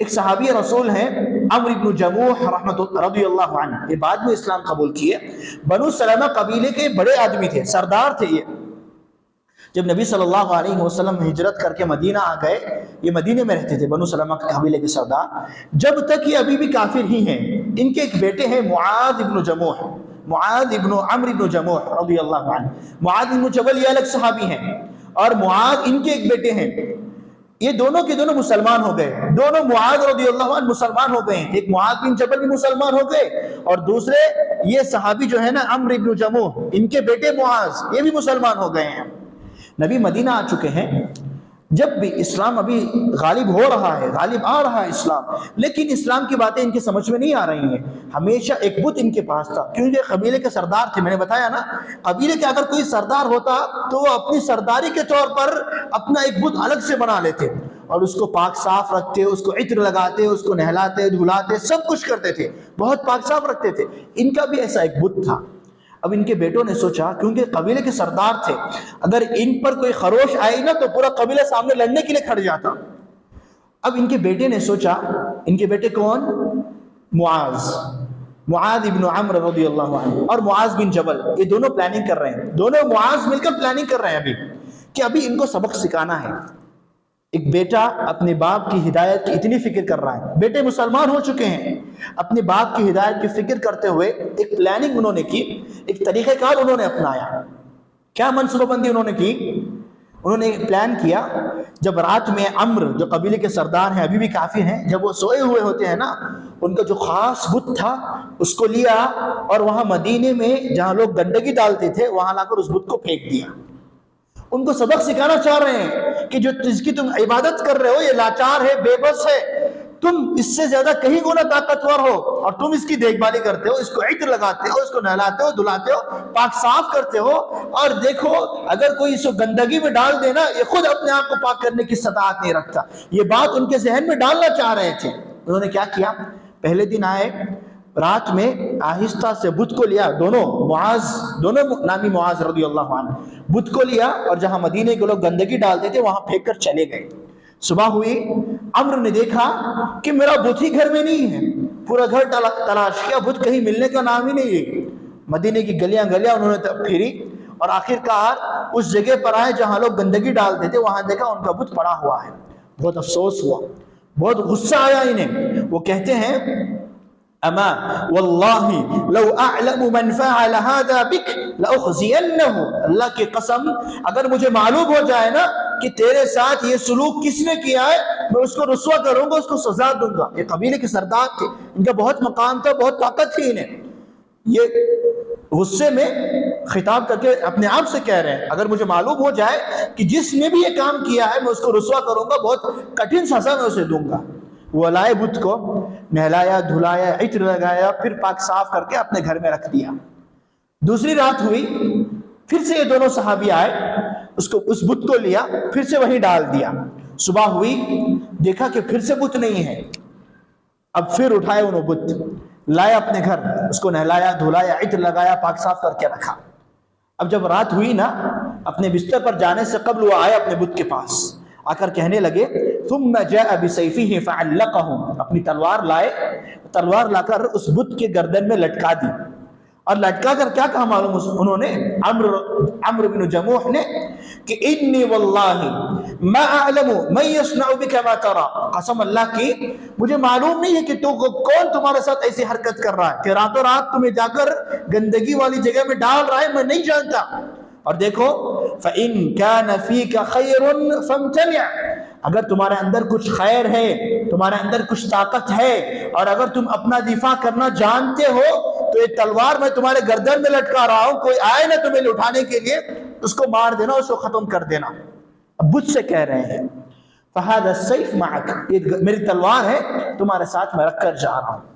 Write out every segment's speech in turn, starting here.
ایک صحابی رسول ہیں عمرو ابن جموح رضی اللہ عنہ، یہ بعد میں اسلام قبول کیے، بنو سلمہ قبیلے کے بڑے آدمی تھے، سردار تھے یہ۔ جب نبی صلی اللہ علیہ وسلم ہجرت کر کے مدینہ آ گئے، یہ مدینے میں رہتے تھے، بنو سلمہ قبیلے کے سردار، جب تک یہ ابھی بھی کافر ہی ہیں۔ ان کے ایک بیٹے ہیں معاذ ابن جموح، معاذ ابن عمرو ابن جموح رضی اللہ عنہ۔ معاذ ابن جبل یہ الگ صحابی ہیں، اور معاذ ان کے ایک بیٹے ہیں۔ یہ دونوں کے دونوں مسلمان ہو گئے، دونوں معاذ رضی اللہ عنہ مسلمان ہو گئے ہیں۔ ایک معاذ بن جبل بھی مسلمان ہو گئے، اور دوسرے یہ صحابی جو ہے نا عمرو ابن جموح، ان کے بیٹے معاذ یہ بھی مسلمان ہو گئے ہیں۔ نبی مدینہ آ چکے ہیں، جب بھی اسلام ابھی غالب ہو رہا ہے، غالب آ رہا ہے اسلام، لیکن اسلام کی باتیں ان کے سمجھ میں نہیں آ رہی ہیں۔ ہمیشہ ایک بت ان کے پاس تھا، کیونکہ قبیلے کے سردار تھے۔ میں نے بتایا نا، قبیلے کے اگر کوئی سردار ہوتا تو وہ اپنی سرداری کے طور پر اپنا ایک بت الگ سے بنا لیتے، اور اس کو پاک صاف رکھتے، اس کو عطر لگاتے، اس کو نہلاتے دھلاتے، سب کچھ کرتے تھے، بہت پاک صاف رکھتے تھے۔ ان کا بھی ایسا ایک بت تھا۔ اب ان کے بیٹوں نے سوچا، کیونکہ قبیلے کے سردار تھے، اگر ان پر کوئی خروش آئی نا تو پورا قبیلہ سامنے لڑنے کے لیے کھڑ جاتا۔ اب ان کے بیٹے نے سوچا، ان کے بیٹے کون؟ معاذ ابن عمرو رضی اللہ عنہ اور معاذ بن جبل، یہ دونوں پلاننگ کر رہے ہیں، دونوں معاذ مل کر پلاننگ کر رہے ہیں ابھی کہ ابھی ان کو سبق سکھانا ہے۔ ایک بیٹا اپنے باپ کی ہدایت کی اتنی فکر کر رہا ہے، بیٹے مسلمان ہو چکے ہیں، اپنے باپ کی ہدایت کی فکر کرتے ہوئے ایک پلاننگ انہوں نے کی، ایک طریقہ کار انہوں نے اپنایا۔ کیا منصوبہ بندی انہوں نے کی؟ انہوں نے پلان کیا، جب رات میں عمرو جو قبیلے کے سردار ہیں، ابھی بھی کافی ہیں، جب وہ سوئے ہوئے ہوتے ہیں نا، ان کا جو خاص بت تھا اس کو لیا، اور وہاں مدینے میں جہاں لوگ گندگی ڈالتے تھے وہاں لا کر اس بت کو پھینک دیا۔ ان کو سبق سکھانا چاہ رہے ہیں کہ جو جس کی تم عبادت کر رہے ہو یہ لاچار ہے، بے بس ہے، تم اس سے زیادہ کہیں گنا طاقتور ہو، اور تم اس کی دیکھ بھالی کرتے ہو، اس کو عطر لگاتے ہو، اس کو نہلاتے ہو دھلاتے ہو، پاک صاف کرتے ہو، اور دیکھو اگر کوئی اس کو گندگی میں ڈال دے نا، یہ خود اپنے آپ کو پاک کرنے کی استطاعت نہیں رکھتا۔ یہ بات ان کے ذہن میں ڈالنا چاہ رہے تھے۔ انہوں نے کیا کیا؟ پہلے دن آئے، رات میں آہستہ سے بت کو لیا، دونوں نامی معاذ رضی اللہ عنہ، بت کو لیا، اور جہاں مدینے کے لوگ گندگی ڈالتے تھے وہاں پھینک کر چلے گئے۔ صبح ہوئی، عمرو نے دیکھا کہ میرا بت ہی گھر میں نہیں ہے، پورا گھر تلاش کیا، بت کہیں ملنے کا نام ہی نہیں ہے۔ مدینے کی گلیاں انہوں نے پھیری، اور آخرکار اس جگہ پر آئے جہاں لوگ گندگی ڈالتے تھے، وہاں دیکھا ان کا بت پڑا ہوا ہے۔ بہت افسوس ہوا، بہت غصہ آیا انہیں۔ وہ کہتے ہیں، اما واللہ لو اعلم من فعل هذا بك لاخزینہ، اللہ کی قسم اگر مجھے معلوم ہو جائے نا کہ تیرے ساتھ یہ سلوک کس نے کیا ہے، میں اس کو رسوا کروں گا، اس کو سزا دوں گا۔ یہ قبیلے کے سردار تھے، ان کا بہت مقام تھا، بہت طاقت تھی انہیں۔ یہ غصے میں خطاب کر کے اپنے آپ سے کہہ رہے ہیں، اگر مجھے معلوم ہو جائے کہ جس نے بھی یہ کام کیا ہے میں اس کو رسوا کروں گا، بہت کٹھن سزا میں اسے دوں گا۔ وہ لائے بت کو، نہلایا دھلایا، عطر لگایا، پھر پاک صاف کر کے اپنے گھر میں رکھ دیا۔ دوسری رات ہوئی، پھر سے یہ دونوں صحابی آئے، اس بت کو لیا، پھر سے وہیں ڈال دیا۔ صبح ہوئی، دیکھا کہ پھر سے بت نہیں ہے۔ اب پھر اٹھائے انہوں بت، لائے اپنے گھر، اس کو نہلایا دھلایا، عطر لگایا، پاک صاف کر کے رکھا۔ اب جب رات ہوئی نا، اپنے بستر پر جانے سے قبل وہ آئے اپنے بت کے پاس، آ کر کہنے لگے، ثم جاء بسیفہ فعلقہ، اپنی تلوار لائے، تلوار لا کر اس بت کے گردن میں لٹکا دی۔ اور لٹکا کر کیا کہا معلوم انہوں نے، عمرو بن جموح نے، کہ انی واللہ ما اعلم من یصنع بک ما ترى، قسم اللہ کی مجھے معلوم نہیں ہے کہ تو کون تمہارے ساتھ ایسی حرکت کر رہا ہے کہ راتوں رات تمہیں جا کر گندگی والی جگہ میں ڈال رہا ہے، میں نہیں جانتا۔ اور دیکھو، فَإِن كَانَ فِيكَ خَيْرٌ فَامْتَنِعْ، اگر تمہارے اندر کچھ خیر ہے، تمہارے اندر کچھ طاقت ہے، اور اگر تم اپنا دفاع کرنا جانتے ہو تو یہ تلوار میں تمہارے گردن میں لٹکا رہا ہوں، کوئی آئے نا تمہیں اٹھانے کے لیے، اس کو مار دینا، اس کو ختم کر دینا۔ اب بت سے کہہ رہے ہیں، فَهَذَا السَّيْفُ مَعَكَ، یہ میری تلوار ہے، تمہارے ساتھ میں رکھ کر جا رہا ہوں۔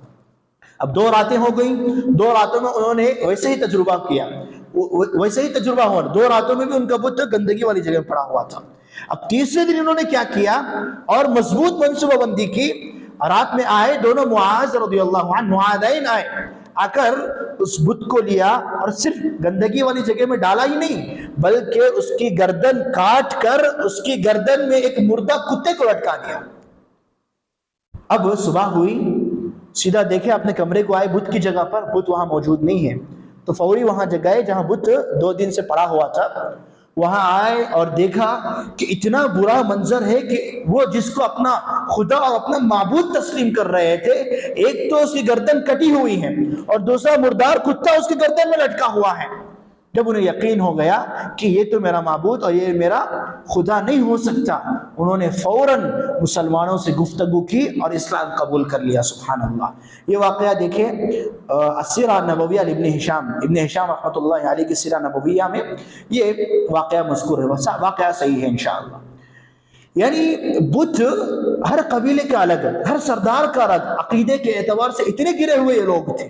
اب 2 راتیں ہو گئیں، 2 راتوں میں انہوں نے ویسے ہی تجربہ کیا، ویسے ہی تجربہ ہوا، 2 راتوں میں بھی ان کا بت گندگی والی جگہ پڑا ہوا تھا۔ اب تیسرے دن انہوں نے کیا کیا، اور مضبوط منصوبہ بندی کی۔ رات میں آئے دونوں، معاذ رضی اللہ عنہ، معاذین آئے، آ کر اس بت کو لیا، اور صرف گندگی والی جگہ میں ڈالا ہی نہیں بلکہ اس کی گردن کاٹ کر اس کی گردن میں ایک مردہ کتے کو لٹکا دیا۔ اب صبح ہوئی، سیدھا دیکھے اپنے کمرے کو آئے، بت کی جگہ پر بت وہاں موجود نہیں ہے، تو فوری وہاں گئے جہاں بت 2 دن سے پڑا ہوا تھا، وہاں آئے اور دیکھا کہ اتنا برا منظر ہے کہ وہ جس کو اپنا خدا اور اپنا معبود تسلیم کر رہے تھے، ایک تو اس کی گردن کٹی ہوئی ہے اور دوسرا مردار کتا اس کی گردن میں لٹکا ہوا ہے۔ جب انہیں یقین ہو گیا کہ یہ تو میرا معبود اور یہ میرا خدا نہیں ہو سکتا، انہوں نے فوراً مسلمانوں سے گفتگو کی اور اسلام قبول کر لیا۔ سبحان اللہ۔ یہ واقعہ دیکھیں السیرہ نبویہ ابن ہشام رحمۃ اللہ علیہ کی سیرہ نبویہ میں یہ واقعہ مذکور ہے، واقعہ صحیح ہے انشاءاللہ۔ یعنی بت ہر قبیلے کا الگ، ہر سردار کا الگ، عقیدے کے اعتبار سے اتنے گرے ہوئے یہ لوگ تھے